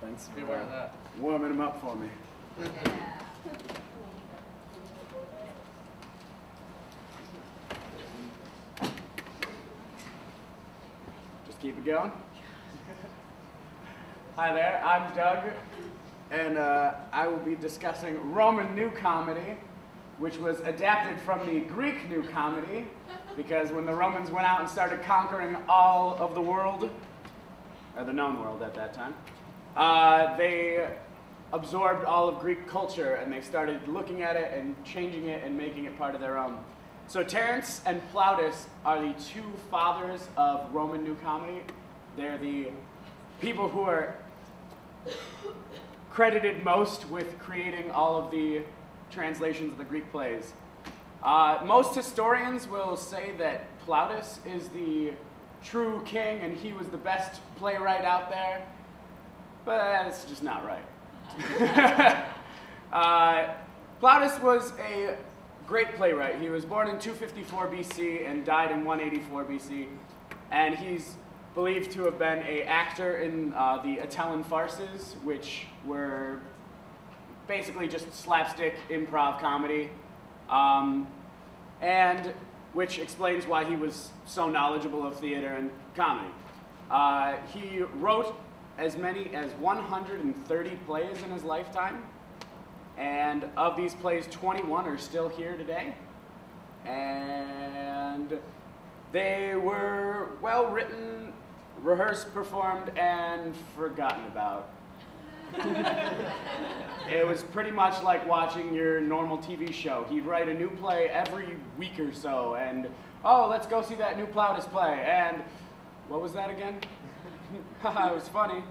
Thanks Be for aware of that. warming them up for me. Just keep it going. Hi there, I'm Doug, and I will be discussing Roman New Comedy, which was adapted from the Greek New Comedy, because when the Romans went out and started conquering all of the world, or the known world at that time, they absorbed all of Greek culture and they started looking at it and changing it and making it part of their own. So Terence and Plautus are the two fathers of Roman New Comedy. They're the people who are credited most with creating all of the translations of the Greek plays. Most historians will say that Plautus is the true king and he was the best playwright out there, but that's just not right. Plautus was a great playwright. He was born in 254 BC and died in 184 BC, and he's believed to have been an actor in the Atellin farces, which were basically just slapstick improv comedy, and which explains why he was so knowledgeable of theater and comedy. He wrote as many as 130 plays in his lifetime, and of these plays, 21 are still here today, and they were well written, rehearsed, performed, and forgotten about. It was pretty much like watching your normal TV show. He'd write a new play every week or so, and, oh, let's go see that new Plautus play, and what was that again? It was funny.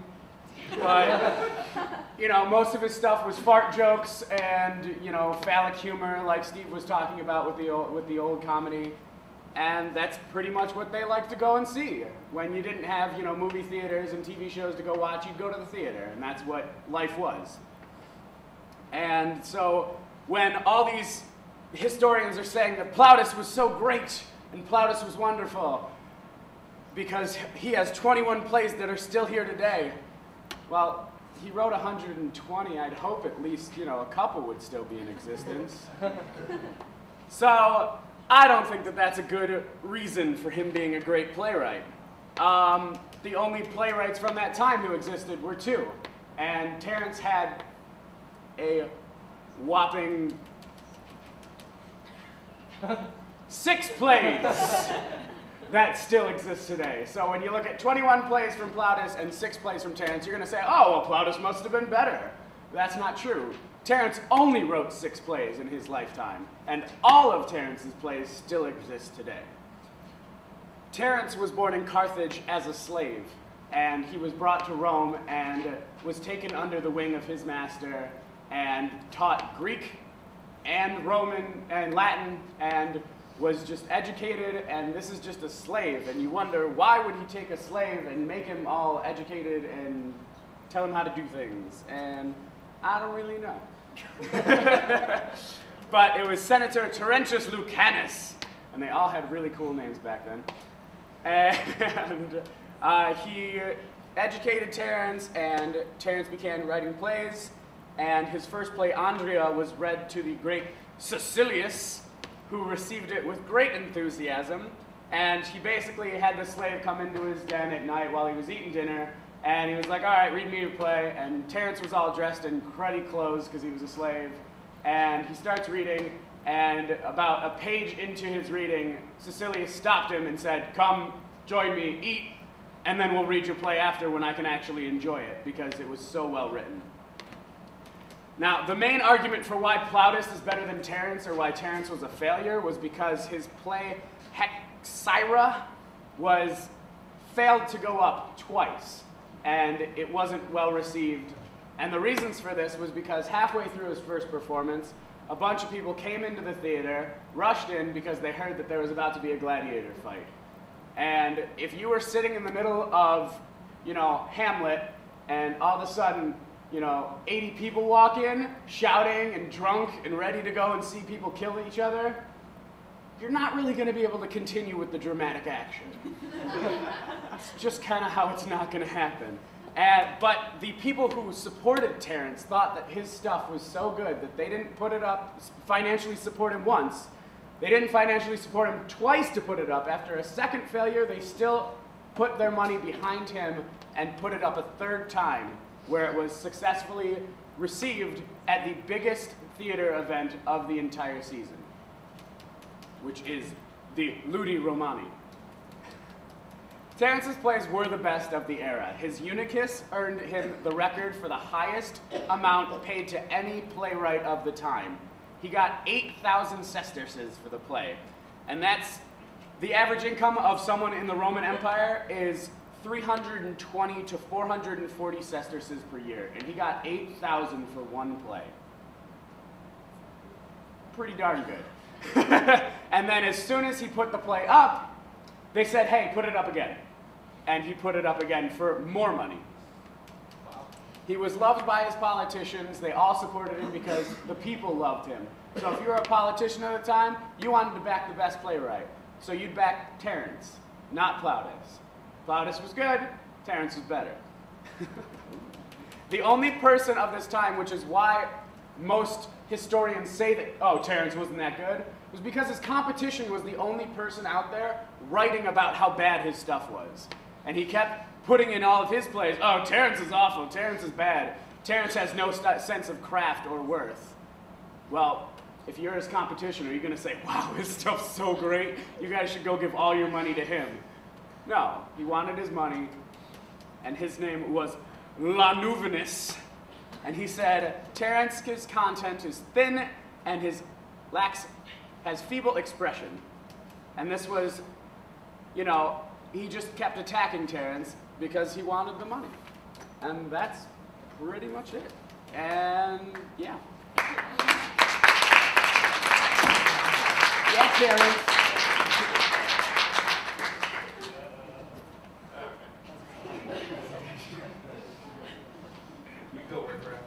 But, you know, most of his stuff was fart jokes and, you know, phallic humor like Steve was talking about with the old comedy. And that's pretty much what they like to go and see. When you didn't have, you know, movie theaters and TV shows to go watch, you'd go to the theater, and that's what life was. And so when all these historians are saying that Plautus was so great and Plautus was wonderful because he has 21 plays that are still here today, well, he wrote 120. I'd hope at least, you know, a couple would still be in existence. So I don't think that that's a good reason for him being a great playwright. The only playwrights from that time who existed were two, and Terence had a whopping 6 plays that still exist today. So when you look at 21 plays from Plautus and 6 plays from Terence, you're going to say, oh, well, Plautus must have been better. That's not true. Terence only wrote 6 plays in his lifetime, and all of Terence's plays still exist today. Terence was born in Carthage as a slave, and he was brought to Rome and was taken under the wing of his master and taught Greek and Roman and Latin and was just educated, and this is just a slave, and you wonder, why would he take a slave and make him all educated and tell him how to do things? And I don't really know. But it was Senator Terentius Lucanus, and they all had really cool names back then. And he educated Terence, and Terence began writing plays, and his first play, Andria, was read to the great Caecilius, who received it with great enthusiasm, and he basically had the slave come into his den at night while he was eating dinner, and he was like, all right, read me your play, and Terence was all dressed in cruddy clothes because he was a slave, and he starts reading, and about a page into his reading, Caecilius stopped him and said, come, join me, eat, and then we'll read your play after when I can actually enjoy it, because it was so well written. Now, the main argument for why Plautus is better than Terence, or why Terence was a failure, was because his play Hexyra failed to go up twice, and it wasn't well received. And the reasons for this was because halfway through his first performance, a bunch of people came into the theater, rushed in because they heard that there was about to be a gladiator fight. And if you were sitting in the middle of, you know, Hamlet, and all of a sudden, you know, 80 people walk in, shouting and drunk and ready to go and see people kill each other, you're not really going to be able to continue with the dramatic action. That's just kind of how it's not going to happen. But the people who supported Terrence thought that his stuff was so good that they didn't put it up, financially support him once. They didn't financially support him twice to put it up. After a second failure, they still put their money behind him and put it up a third time, where it was successfully received at the biggest theater event of the entire season, which is the Ludi Romani. Terrence's plays were the best of the era. His Eunuchus earned him the record for the highest amount paid to any playwright of the time. He got 8,000 sesterces for the play, and that's the average income of someone in the Roman Empire is 320 to 440 sesterces per year, and he got 8,000 for one play. Pretty darn good. And then as soon as he put the play up, they said, hey, put it up again. And he put it up again for more money. He was loved by his politicians. They all supported him because the people loved him. So if you were a politician at the time, you wanted to back the best playwright. So you'd back Terrence, not Plautus. Plautus was good, Terrence was better. The only person of this time, which is why most historians say that, oh, Terrence wasn't that good, was because his competition was the only person out there writing about how bad his stuff was. And he kept putting in all of his plays, oh, Terrence is awful, Terrence is bad, Terrence has no sense of craft or worth. Well, if you're his competition, are you going to say, wow, his stuff's so great, you guys should go give all your money to him? No, he wanted his money, and his name was Lanuvinus. And he said, Terrence's content is thin and has feeble expression. And this was, you know, he just kept attacking Terrence because he wanted the money. And that's pretty much it. And yeah. Yeah, Terrence. You go, Brad.